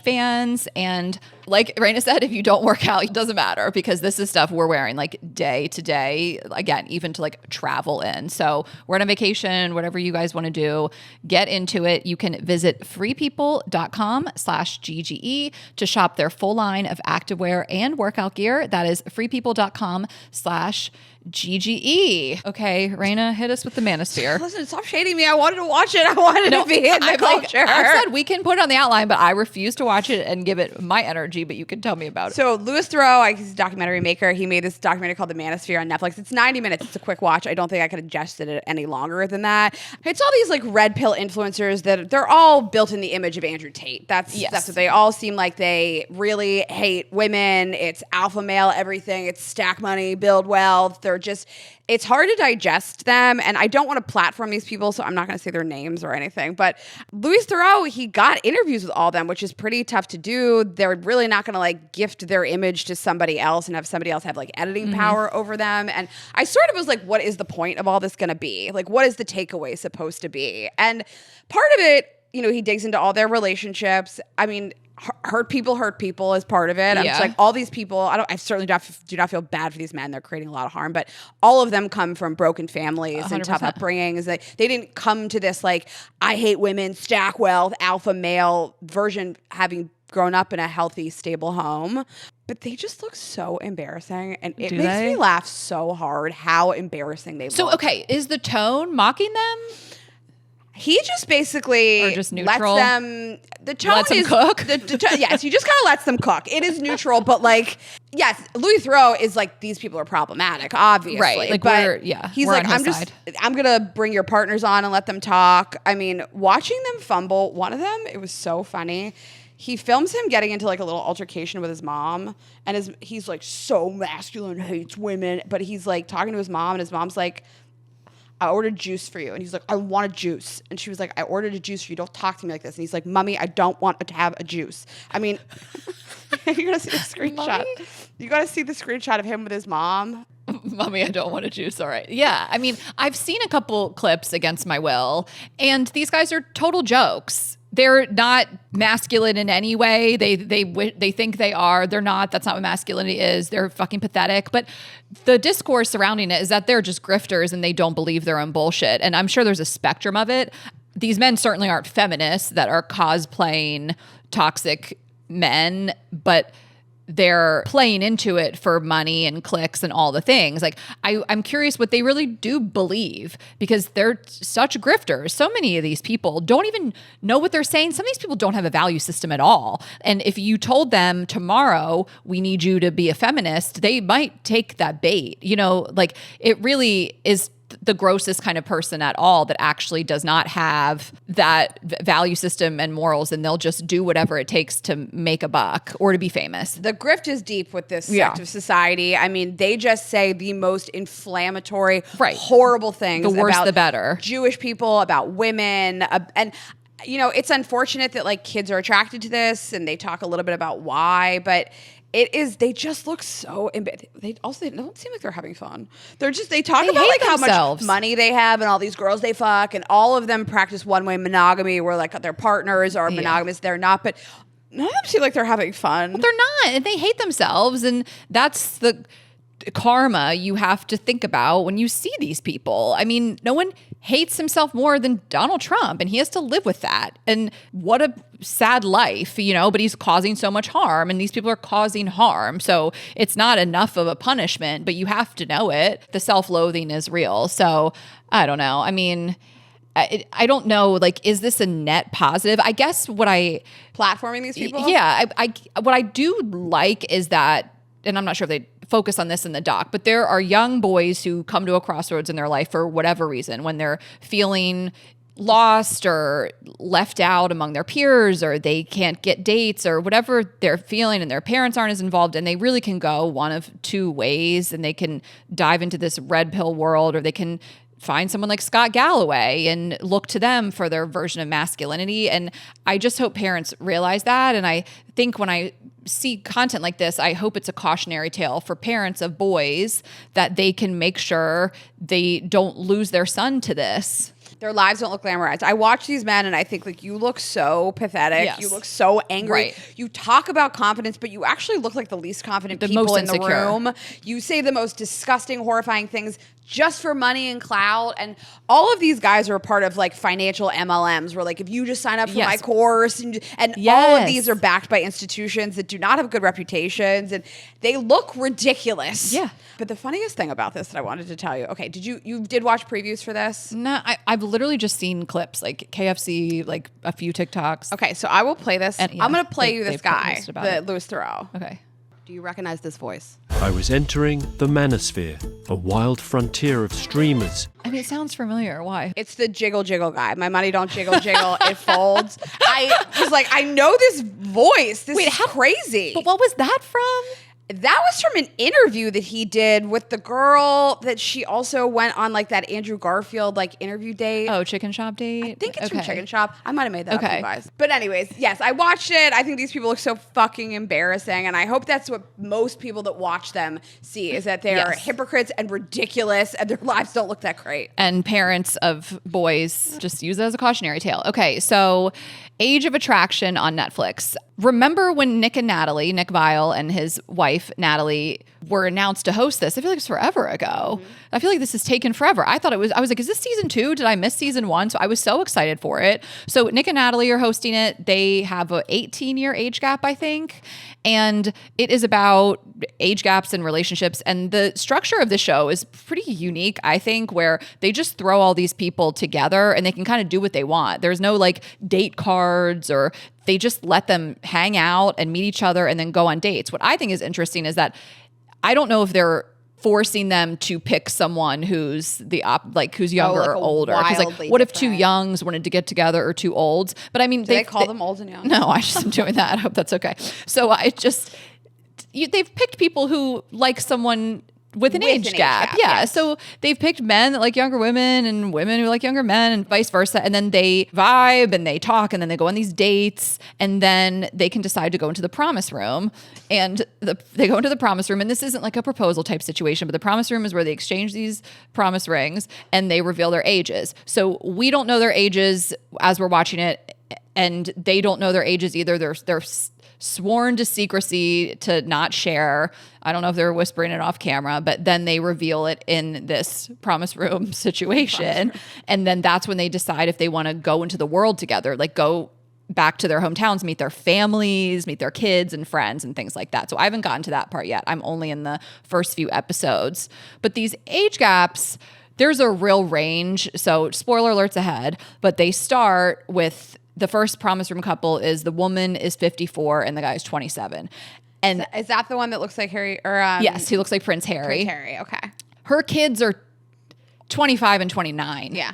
fans, and like Raina said, if you don't work out, it doesn't matter, because this is stuff we're wearing like day to day, again, even to like travel in. So we're on a vacation, whatever you guys want to do, get into it. You can visit freepeople.com/GGE to shop their full line of activewear and workout gear. That is freepeople.com/GGE. Okay, Raina, hit us with the Manosphere. Listen, stop shading me. I wanted to watch it. I wanted to be in the culture. I said we can put it on the outline, but I refuse to watch it and give it my energy, but you can tell me about it. So Louis Theroux, he's a documentary maker. He made this documentary called The Manosphere on Netflix. It's 90 minutes. It's a quick watch. I don't think I could have digested it any longer than that. It's all these like red pill influencers that they're all built in the image of Andrew Tate. That's what they all seem like. They really hate women. It's alpha male everything. It's stack money, build wealth. They're just, it's hard to digest them, and I don't want to platform these people, so I'm not going to say their names or anything. But Louis Theroux, he got interviews with all of them, which is pretty tough to do. They're really not going to like gift their image to somebody else and have somebody else have like editing power over them. And I sort of was like, what is the point of all this going to be? Like, what is the takeaway supposed to be? And part of it, he digs into all their relationships. I mean, hurt people is part of it. I'm just like, all these people, I certainly do not feel bad for these men. They're creating a lot of harm, but all of them come from broken families 100%. And tough upbringings. They didn't come to this like, I hate women, stack wealth, alpha male version, having grown up in a healthy, stable home. But they just look so embarrassing, and it makes me laugh so hard how embarrassing they look. So, okay, is the tone mocking them? He just basically or just neutral. Lets them. The tone lets is them cook. Yes, he just kind of lets them cook. It is neutral, but like, yes, Louis Theroux is like, these people are problematic, obviously, right? Like, but he's like, I'm gonna bring your partners on and let them talk. I mean, watching them fumble, one of them, it was so funny. He films him getting into like a little altercation with his mom, and he's like so masculine, hates women, but he's like talking to his mom, and his mom's like, I ordered juice for you. And he's like, I want a juice. And she was like, I ordered a juice for you. Don't talk to me like this. And he's like, Mommy, I don't want to have a juice. I mean, you got to see the screenshot. You got to see the screenshot of him with his mom. Mommy, I don't want a juice. All right. Yeah. I mean, I've seen a couple clips against my will, and these guys are total jokes. They're not masculine in any way. They think they are. They're not. That's not what masculinity is. They're fucking pathetic. But the discourse surrounding it is that they're just grifters and they don't believe their own bullshit. And I'm sure there's a spectrum of it. These men certainly aren't feminists that are cosplaying toxic men, but they're playing into it for money and clicks and all the things. Like, I'm curious what they really do believe, because they're such grifters. So many of these people don't even know what they're saying. Some of these people don't have a value system at all. And if you told them tomorrow, we need you to be a feminist, they might take that bait. Like, it really is the grossest kind of person at all that actually does not have that value system and morals, and they'll just do whatever it takes to make a buck or to be famous. The grift is deep with this sect of society. I mean, they just say the most inflammatory, horrible things. The worse, about the better. Jewish people, about women, and you know, it's unfortunate that like kids are attracted to this, and they talk a little bit about why, but they just look so, they don't seem like they're having fun. They talk about like how much money they have and all these girls they fuck, and all of them practice one-way monogamy where like their partners are monogamous, they're not, but none of them seem like they're having fun. Well, they're not, and they hate themselves, and that's the karma you have to think about when you see these people. I mean, no one hates himself more than Donald Trump, and he has to live with that. And what a sad life, you know, but he's causing so much harm, and these people are causing harm. So it's not enough of a punishment, but you have to know it. The self-loathing is real. So I don't know. I mean, I don't know, like, is this a net positive? I guess platforming these people? Yeah. What I do like is that, and I'm not sure if they focus on this in the doc, but there are young boys who come to a crossroads in their life for whatever reason, when they're feeling lost or left out among their peers, or they can't get dates or whatever they're feeling, and their parents aren't as involved, and they really can go one of two ways, and they can dive into this red pill world, or they can find someone like Scott Galloway and look to them for their version of masculinity. And I just hope parents realize that. And I think when I see content like this, I hope it's a cautionary tale for parents of boys, that they can make sure they don't lose their son to this. Their lives don't look glamorized. I watch these men and I think, like, you look so pathetic. Yes. You look so angry. Right. You talk about confidence, but you actually look like the least confident people in the room. You say the most disgusting, horrifying things just for money and clout. And all of these guys are a part of like financial MLMs where like, if you just sign up for my course, and all of these are backed by institutions that do not have good reputations, and they look ridiculous. Yeah. But the funniest thing about this that I wanted to tell you, okay, you did watch previews for this? No, I've literally just seen clips, like KFC, like a few TikToks. Okay, so I will play this. And, I'm going to play you this guy, Louis Theroux. Okay. Do you recognize this voice? I was entering the Manosphere, a wild frontier of streamers. I mean, it sounds familiar. Why? It's the jiggle guy. My money don't jiggle, it folds. I was like, I know this voice. This is crazy. But what was that from? That was from an interview that he did with the girl that she also went on, like that Andrew Garfield like interview date. Oh, Chicken Shop date? I think it's from Chicken Shop. I might have made that up, you guys. But anyways, yes, I watched it. I think these people look so fucking embarrassing, and I hope that's what most people that watch them see, is that they're hypocrites and ridiculous, and their lives don't look that great. And parents of boys just use it as a cautionary tale. Okay, so Age of Attraction on Netflix. Remember when Nick Viall and his wife, Natalie, were announced to host this? I feel like it's forever ago. Mm-hmm. I feel like this has taken forever. I was like, is this season 2? Did I miss season 1? So I was so excited for it. So Nick and Natalie are hosting it. They have an 18-year age gap, I think. And it is about age gaps and relationships. And the structure of the show is pretty unique, I think, where they just throw all these people together and they can kind of do what they want. There's no like date cards, or they just let them hang out and meet each other and then go on dates. What I think is interesting is that I don't know if they're forcing them to pick someone who's who's younger or older. Because like, what if two youngs wanted to get together, or two olds? But I mean, they call them olds and youngs. No, I just am doing that. I hope that's okay. So they've picked people who like someone with an age gap. Yeah. Yes. So they've picked men that like younger women, and women who like younger men, and vice versa. And then they vibe and they talk, and then they go on these dates, and then they can decide to go into the promise room. And they go into the promise room, and this isn't like a proposal type situation, but the promise room is where they exchange these promise rings and they reveal their ages. So we don't know their ages as we're watching it, and they don't know their ages either. They're sworn to secrecy, to not share. I don't know if they're whispering it off camera, but then they reveal it in this promise room situation. And then that's when they decide if they want to go into the world together, like go back to their hometowns, meet their families, meet their kids and friends and things like that. So I haven't gotten to that part yet. I'm only in the first few episodes. But these age gaps, there's a real range. So spoiler alerts ahead, but they start with the first promise room couple is the woman is 54 and the guy is 27. And is that the one that looks like Harry? Or yes, he looks like Prince Harry. Prince Harry, okay. Her kids are 25 and 29. Yeah.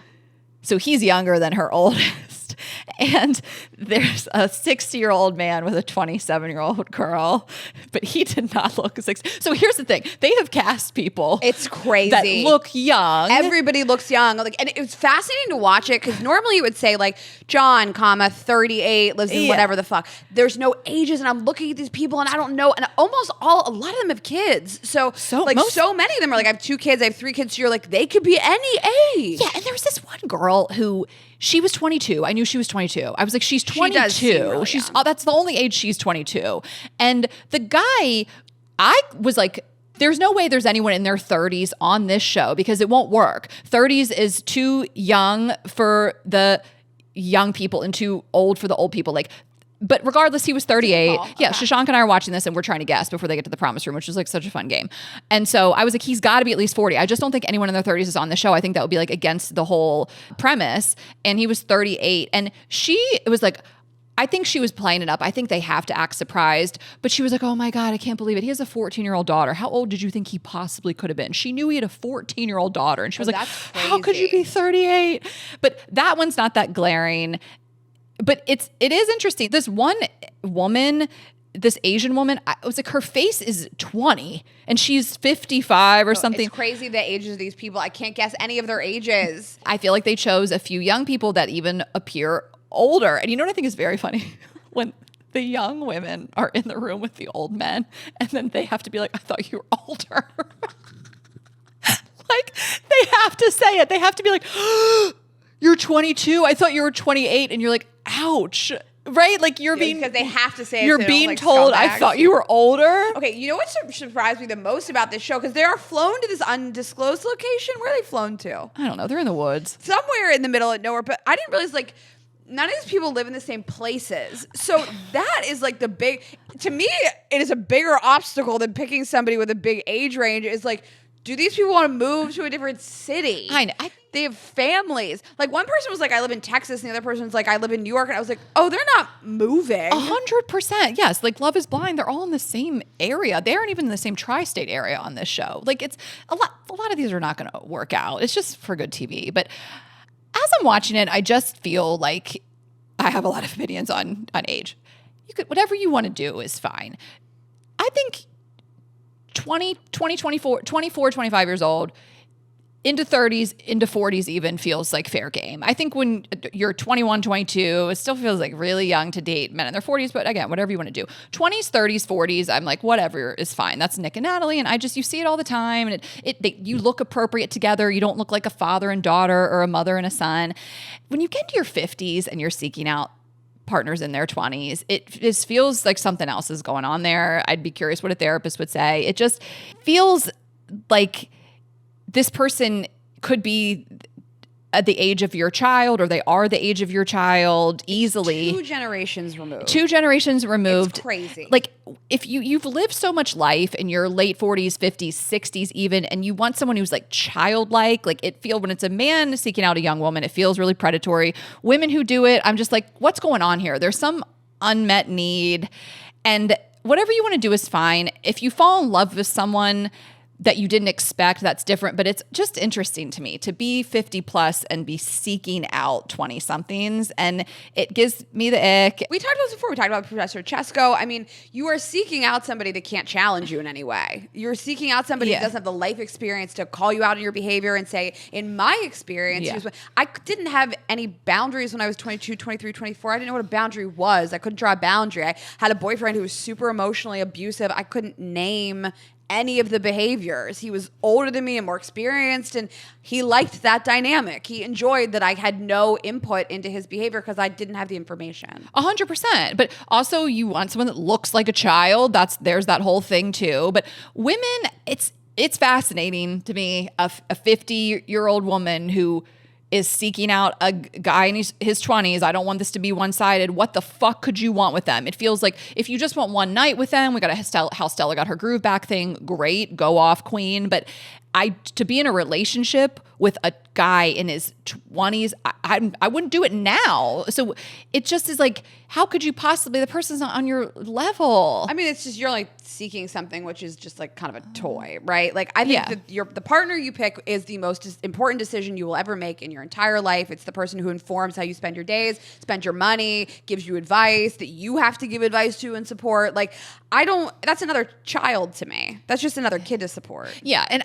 So he's younger than her oldest. And there's a 60-year-old man with a 27-year-old girl, but he did not look 60. So here's the thing. They have cast people. It's crazy. That look young. Everybody looks young. Like, and it was fascinating to watch it because normally you would say like John, 38, lives in whatever the fuck. There's no ages, and I'm looking at these people and I don't know. And a lot of them have kids. So many of them are like, I have 2 kids, I have 3 kids. So you're like, they could be any age. Yeah, and there was this one girl who she was 22. I knew she was 22. I was like, she's 22. She does seem really young. That's the only age she's 22. And the guy, I was like, there's no way there's anyone in their 30s on this show because it won't work. 30s is too young for the young people and too old for the old people. Like, but regardless, he was 38. Yeah, okay. Shashank and I are watching this and we're trying to guess before they get to the promise room, which was like such a fun game. And so I was like, he's got to be at least 40. I just don't think anyone in their 30s is on the show. I think that would be like against the whole premise. And he was 38. And it was like, I think she was playing it up. I think they have to act surprised. But she was like, oh my God, I can't believe it. He has a 14-year-old daughter. How old did you think he possibly could have been? She knew he had a 14-year-old daughter. And she was like, how could you be 38? But that one's not that glaring. But it is interesting. This one woman, this Asian woman, I was like, her face is 20 and she's 55 or something. It's crazy the ages of these people. I can't guess any of their ages. I feel like they chose a few young people that even appear older. And you know what I think is very funny? When the young women are in the room with the old men and then they have to be like, I thought you were older. Like, they have to say it. They have to be like, you're 22. I thought you were 28. And you're like, ouch. Right? Like because they have to say it. You're being told, I thought you were older. Okay, you know what surprised me the most about this show? Because they are flown to this undisclosed location. Where are they flown to? I don't know. They're in the woods. Somewhere in the middle of nowhere. But I didn't realize, like, none of these people live in the same places. So that is like to me, it is a bigger obstacle than picking somebody with a big age range. Is like, do these people want to move to a different city? I know. They have families. Like, one person was like, I live in Texas, and the other person was like, I live in New York. And I was like, oh, they're not moving. 100%. Yes. Like, Love is Blind, they're all in the same area. They aren't even in the same tri-state area on this show. Like, it's a lot of these are not going to work out. It's just for good TV. But as I'm watching it, I just feel like I have a lot of opinions on age. Whatever you want to do is fine. I think 24, 25 years old, into 30s, into 40s even feels like fair game. I think when you're 21, 22, it still feels like really young to date men in their 40s, but again, whatever you want to do. 20s, 30s, 40s, I'm like, whatever is fine. That's Nick and Natalie, and you see it all the time, and you look appropriate together. You don't look like a father and daughter or a mother and a son. When you get into your 50s and you're seeking out partners in their 20s, it just feels like something else is going on there. I'd be curious what a therapist would say. It just feels like this person could be at the age of your child, or they are the age of your child easily. 2 generations removed. 2 generations removed. It's crazy. Like, if you've lived so much life in your late 40s, 50s, 60s even, and you want someone who's like childlike, like when it's a man seeking out a young woman, it feels really predatory. Women who do it, I'm just like, what's going on here? There's some unmet need. And whatever you want to do is fine. If you fall in love with someone that you didn't expect, that's different. But it's just interesting to me to be 50 plus and be seeking out 20 somethings. And it gives me the ick. We talked about this before. We talked about Professor Chesko. I mean, you are seeking out somebody that can't challenge you in any way. You're seeking out somebody that doesn't have the life experience to call you out on your behavior and say, in my experience, I didn't have any boundaries when I was 22, 23, 24. I didn't know what a boundary was. I couldn't draw a boundary. I had a boyfriend who was super emotionally abusive. I couldn't name any of the behaviors. He was older than me and more experienced, and he liked that dynamic. He enjoyed that I had no input into his behavior because I didn't have the information. 100%. But also, you want someone that looks like a child. There's that whole thing too. But women, it's fascinating to me, a 50-year-old woman who is seeking out a guy in his 20s. I don't want this to be one-sided. What the fuck could you want with them? It feels like if you just want one night with them, we got how Stella got her groove back thing. Great, go off, queen. But to be in a relationship with a guy in his 20s. I wouldn't do it now. So it just is like, how could you possibly, the person's not on your level. I mean, it's just, you're like seeking something which is just like kind of a toy, right? Like I think that the partner you pick is the most important decision you will ever make in your entire life. It's the person who informs how you spend your days, spend your money, gives you advice that you have to give advice to and support. Like that's another child to me. That's just another kid to support. Yeah. And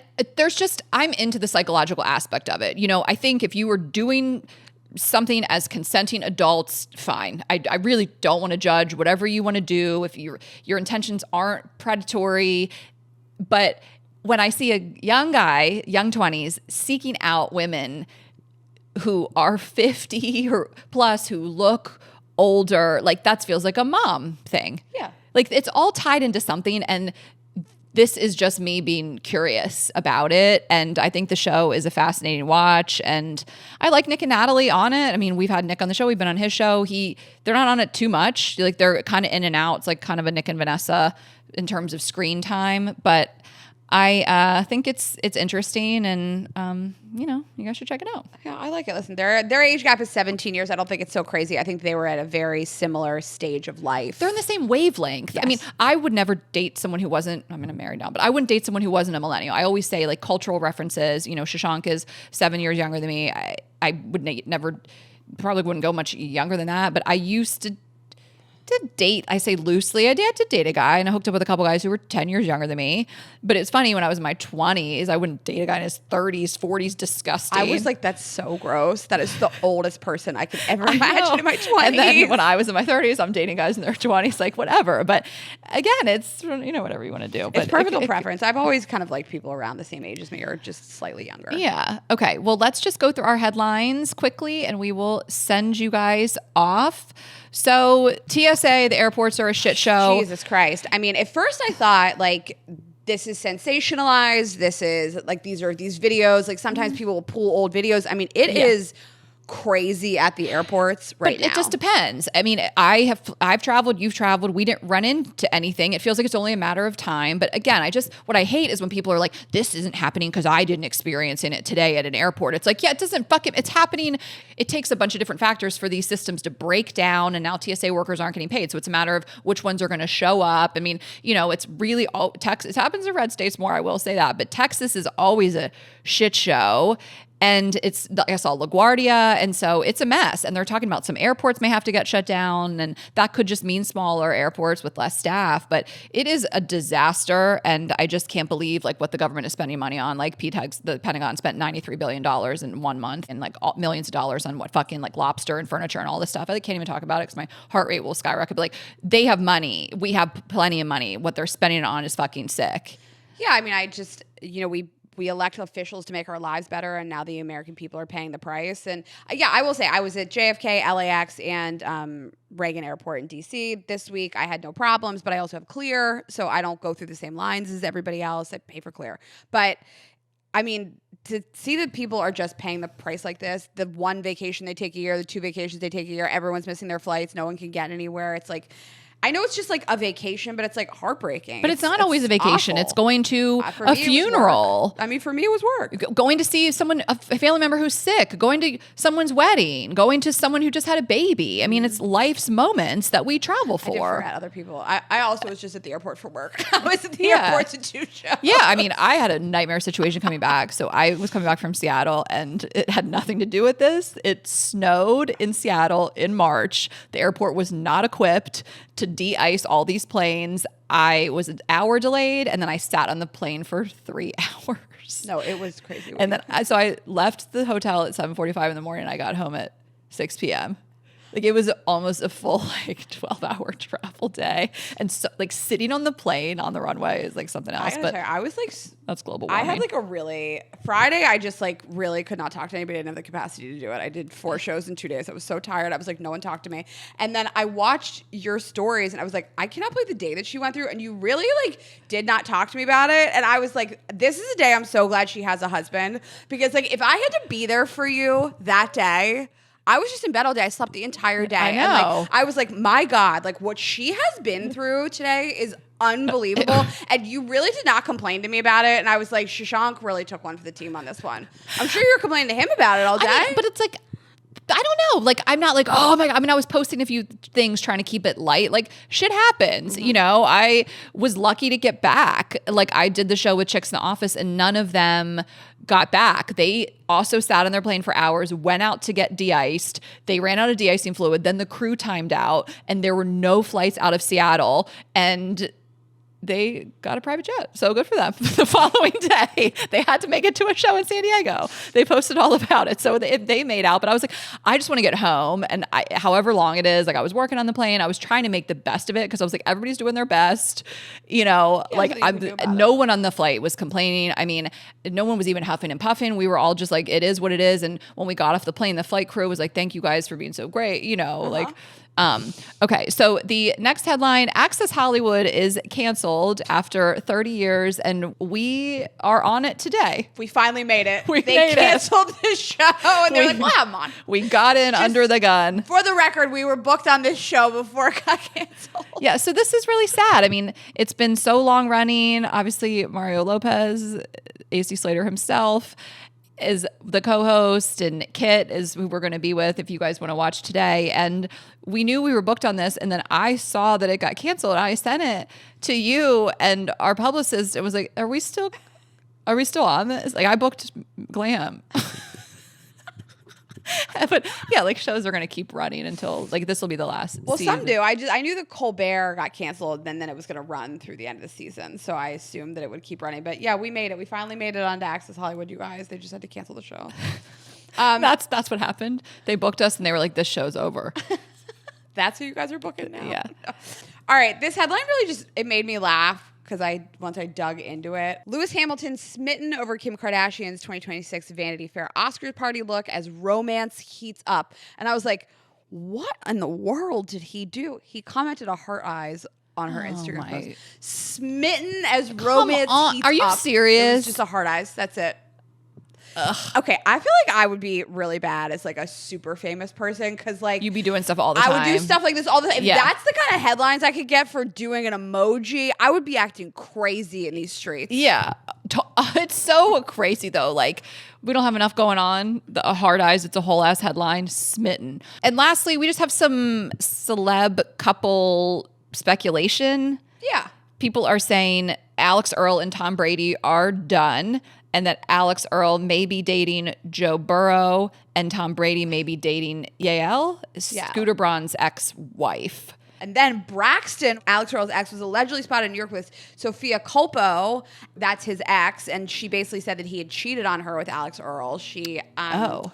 I'm into the psychological aspect of it. I think if you were doing something as consenting adults, fine. I really don't want to judge whatever you want to do if your intentions aren't predatory. But when I see a young guy, young 20s, seeking out women who are 50 or plus, who look older, like that feels like a mom thing. Yeah. Like it's all tied into something, and this is just me being curious about it. And I think the show is a fascinating watch. And I like Nick and Natalie on it. I mean, we've had Nick on the show. We've been on his show. They're not on it too much. Like they're kind of in and out. It's like kind of a Nick and Vanessa in terms of screen time. But I think it's interesting, and you guys should check it out. Yeah, I like it. Listen, their age gap is 17 years. I don't think it's so crazy. I think they were at a very similar stage of life. They're in the same wavelength. Yes. I mean, I would never date someone who wasn't, I'm married now, but I wouldn't date someone who wasn't a millennial. I always say like cultural references, Shashank is 7 years younger than me. I would never, probably wouldn't go much younger than that, but I used to date, I say loosely, I had to date a guy, and I hooked up with a couple guys who were 10 years younger than me. But it's funny, when I was in my 20s, I wouldn't date a guy in his 30s, 40s, disgusting. I was like, that's so gross. That is the oldest person I could ever imagine in my 20s. And then when I was in my 30s, I'm dating guys in their 20s, like whatever. But again, it's, whatever you want to do. But it's personal preference. I've always kind of liked people around the same age as me or just slightly younger. Yeah. Okay. Well, let's just go through our headlines quickly, and we will send you guys off. So TSA, the airports are a shit show. Jesus Christ. I mean, at first I thought like, this is sensationalized. This is like, these videos. Like sometimes people will pull old videos. I mean, it is crazy at the airports right now. It just depends. I mean, I've traveled, you've traveled. We didn't run into anything. It feels like it's only a matter of time. But again, what I hate is when people are like, this isn't happening because I didn't experience it today at an airport. It's like, yeah, it doesn't it's happening. It takes a bunch of different factors for these systems to break down, and now TSA workers aren't getting paid. So it's a matter of which ones are going to show up. I mean, it's really all Texas. It happens in red states more, I will say that. But Texas is always a shit show. And I saw LaGuardia, and so it's a mess. And they're talking about some airports may have to get shut down, and that could just mean smaller airports with less staff. But it is a disaster, and I just can't believe like what the government is spending money on. Like the Pentagon spent $93 billion in 1 month, and like millions of dollars on what fucking like lobster and furniture and all this stuff. I can't even talk about it because my heart rate will skyrocket. But like, they have money. We have plenty of money. What they're spending it on is fucking sick. Yeah, I mean, I just, we elect officials to make our lives better, and now the American people are paying the price. And yeah, I will say I was at JFK, LAX, and Reagan Airport in DC this week. I had no problems, but I also have Clear, so I don't go through the same lines as everybody else. I pay for Clear. But I mean, to see that people are just paying the price like this, the one vacation they take a year, the 2 vacations they take a year, everyone's missing their flights, no one can get anywhere. It's like, I know it's just like a vacation, but it's like heartbreaking. But it's not always a vacation. Awful. It's going to a funeral. I mean, for me, it was work. Going to see a family member who's sick, going to someone's wedding, going to someone who just had a baby. I mean, it's life's moments that we travel for. I did forget other people. I also was just at the airport for work. I was at the airport to do shows. Yeah, I mean, I had a nightmare situation coming back. So I was coming back from Seattle, and it had nothing to do with this. It snowed in Seattle in March. The airport was not equipped to de-ice all these planes. I was an hour delayed, and then I sat on the plane for 3 hours. No, it was crazy. And then I left the hotel at 7:45 in the morning, and I got home at 6 p.m. Like, it was almost a full 12-hour travel day, and so like sitting on the plane on the runway is like something else. But I was like, that's global warming. I had like a really Friday. I just like really could not talk to anybody. I didn't have the capacity to do it. I did 4 shows in 2 days. I was so tired. I was like, no one talked to me. And then I watched your stories, and I was like, I cannot believe the day that she went through, and you really like did not talk to me about it. And I was like, this is a day I'm so glad she has a husband, because like if I had to be there for you that day, I was just in bed all day. I slept the entire day. I know. And like, I was like, my God, like what she has been through today is unbelievable. And you really did not complain to me about it. And I was like, Shashank really took one for the team on this one. I'm sure you're complaining to him about it all day. But it's like, I don't know. Like, I'm not like, oh my God. I mean, I was posting a few things trying to keep it light. Like, shit happens. You know, I was lucky to get back. Like, I did the show with chicks in the office and none of them got back. They also sat on their plane for hours, went out to get de-iced. They ran out of de-icing fluid. Then the crew timed out and there were no flights out of Seattle. And they got a private jet. So good for them. The following day, they had to make it to a show in San Diego. They posted all about it. So they made out. But I was like, I just want to get home. And however long it is, like I was working on the plane. I was trying to make the best of it because I was like, everybody's doing their best. You know, like no one on the flight was complaining. I mean, no one was even huffing and puffing. We were all just like, it is what it is. And when we got off the plane, the flight crew was like, thank you guys for being so great. You know, like... Okay, so the next headline, Access Hollywood is canceled after 30 years, and we are on it today. We finally made it. They canceled this show, and they're like, well, come on. We got in under the gun. For the record, we were booked on this show before it got canceled. Yeah, so this is really sad. I mean, it's been so long running. Obviously, Mario Lopez, AC Slater himself, is the co-host, and Kit is who we're going to be with if you guys want to watch today. And we knew we were booked on this, and then I saw that it got canceled, and I sent it to you and our publicist. It was like, are we still on this? Like, I booked Glam. But yeah, like shows are going to keep running until like this will be the last season. Some do. I knew that Colbert got canceled and then it was going to run through the end of the season. So I assumed that it would keep running. But yeah, we made it. We finally made it onto Access Hollywood, you guys. They just had to cancel the show. That's what happened. They booked us and they were like, this show's over. That's who you guys are booking now? Yeah. All right. This headline really it made me laugh. Because once I dug into it. Lewis Hamilton smitten over Kim Kardashian's 2026 Vanity Fair Oscars party look as romance heats up. And I was like, what in the world did he do? He commented a heart eyes on her Instagram post. Smitten as romance heats up. Are you serious? It was just a heart eyes. That's it. Ugh. Okay, I feel like I would be really bad as like a super famous person because like you'd be doing stuff all the time. I would do stuff like this all the time. If that's the kind of headlines I could get for doing an emoji, I would be acting crazy in these streets. Yeah, it's so crazy though. Like we don't have enough going on. The hard eyes, it's a whole ass headline. Smitten. And lastly, we just have some celeb couple speculation. Yeah, people are saying Alix Earle and Tom Brady are done. And that Alix Earle may be dating Joe Burrow and Tom Brady may be dating Yael, Scooter Braun's ex-wife. And then Braxton, Alix Earle's ex, was allegedly spotted in New York with Sophia Colpo. That's his ex. And she basically said that he had cheated on her with Alix Earle. She, I don't know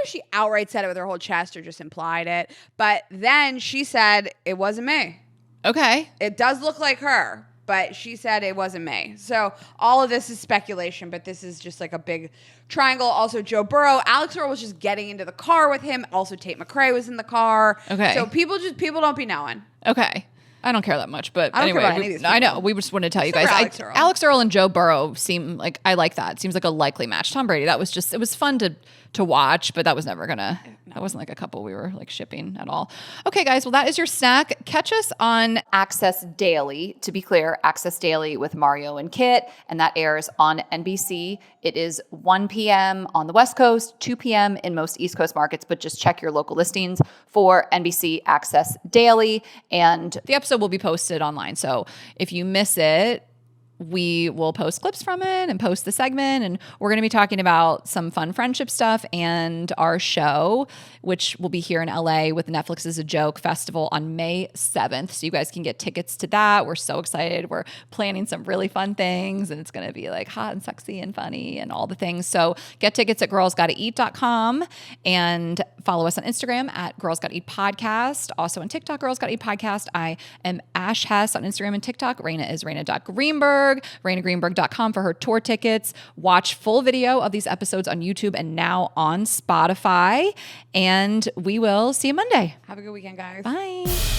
if she outright said it with her whole chest or just implied it. But then she said, it wasn't me. Okay. It does look like her. But she said it wasn't me. So all of this is speculation, but this is just like a big triangle. Also, Joe Burrow, Alix Earle was just getting into the car with him. Also, Tate McRae was in the car. Okay. So people don't be knowing. Okay. I don't care that much, but I don't anyway, care about any of these people. I know. We just wanted to tell you guys. Alix Earle and Joe Burrow seem like, I like that. Seems like a likely match. Tom Brady, that was just, it was fun to watch, but that was never gonna, that wasn't like a couple we were like shipping at all. Okay, guys, well, that is your snack. Catch us on Access Daily. To be clear, Access Daily with Mario and Kit, and that airs on NBC. It is 1 p.m. on the West Coast, 2 p.m. in most East Coast markets, but just check your local listings for NBC Access Daily. And the episode will be posted online. So if you miss it, we will post clips from it and post the segment. And we're going to be talking about some fun friendship stuff and our show, which will be here in LA with Netflix is a Joke Festival on May 7th. So you guys can get tickets to that. We're so excited. We're planning some really fun things and it's going to be like hot and sexy and funny and all the things. So get tickets at girlsgottaeat.com and follow us on Instagram at Girls Gotta Eat Podcast. Also on TikTok, Girls Gotta Eat Podcast. I am Ash Hess on Instagram and TikTok. Raina is Raina.Greenberg. RainaGreenberg.com for her tour tickets. Watch full video of these episodes on YouTube and now on Spotify. And we will see you Monday. Have a good weekend, guys. Bye.